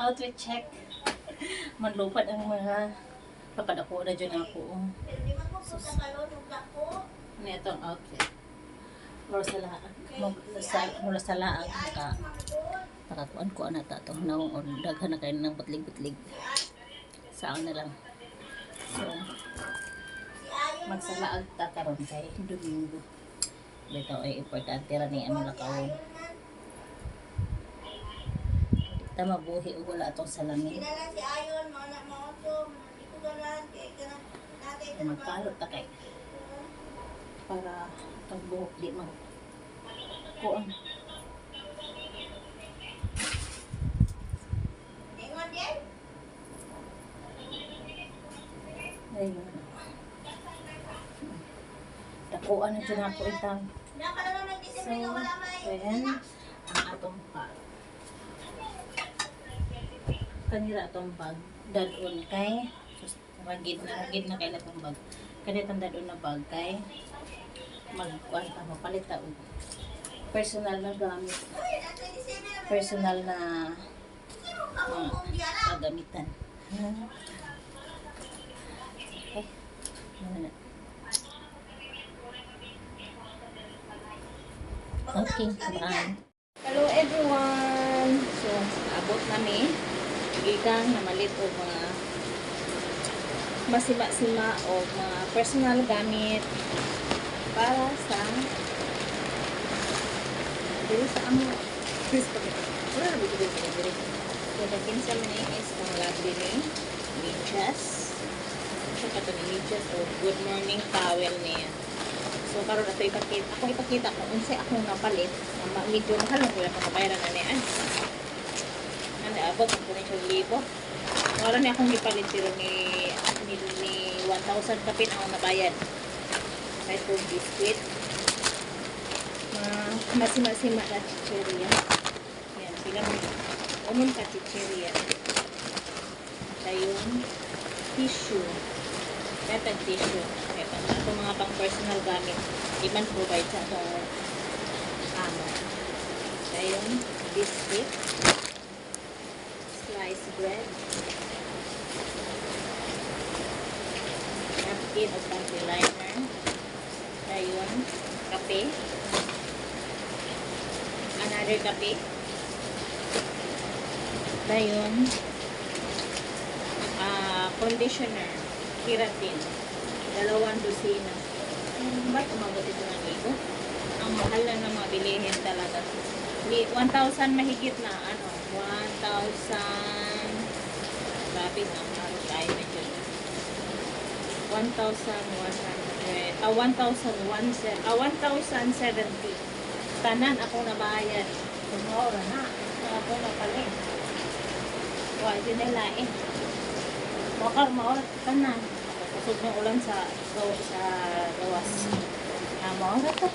Outfit check. Manlupad ang mga papadako na dyan ako. Ano itong outfit? Mula sa laag nakakuan ko na ito naong or daghan na kayo ng patlig-patlig saan na lang. So magsalaag tataron kay Domingo dito ay importante rin ni ano lakawon kita mabuhi o wala itong salamin magkalot ta kay para itong buhok di magkuan. Ayun. Dakuan na dyan ako itang. So, ayan. Ang atong bag. Kanila atong bag. Dadon kay. Ragid na kay itong bag. Kanitang dadon na bag kay. Magkuan ka. Mapalit ta. Personal na gamit. Personal na pagamitan. Okay. Okay, bye. Hello everyone. So, abot nami gikan na malit o mga masima-sima o mga personal gamit para sa dili sa amo. Please pagkat. Wala na bigay ko diri. So, kinsa man is ang lovely ni medyas. Ito ni medyas o good morning towel niya. So karon ato ipakita kung unsay akong napalit na medyo mahalong wala pa kabayaran na niya. Ano abot ang kunin siya libo. Wala ni akong ipalit pero ni 1,000 kapit akong nabayad. Kahit po biscuit. Masima-sima na chicheria. Yan, sila umon ka chicheria. Tayong tissue. Kaya tissue. Ito mga pang personal gamit. Iman provide sa itong amo. Kaya yung biscuit. Sliced bread. Napkin o panty liner. Kaya yung kape. Another kape. Kaya yung conditioner. Keratin. 2 dosina. Ba't umabot ito ng libo? Ang mahal na ng mga bilihin talaga. 1,000 mahigit na. 1,000 grabe na. Mahal tayo medyo. 1,070. Tanan ako nabayad. Tumora na. Ako na pala eh. Wala din nila eh. Makar maorat tanan. Kusog ng ulan sa gawas. Maorat to.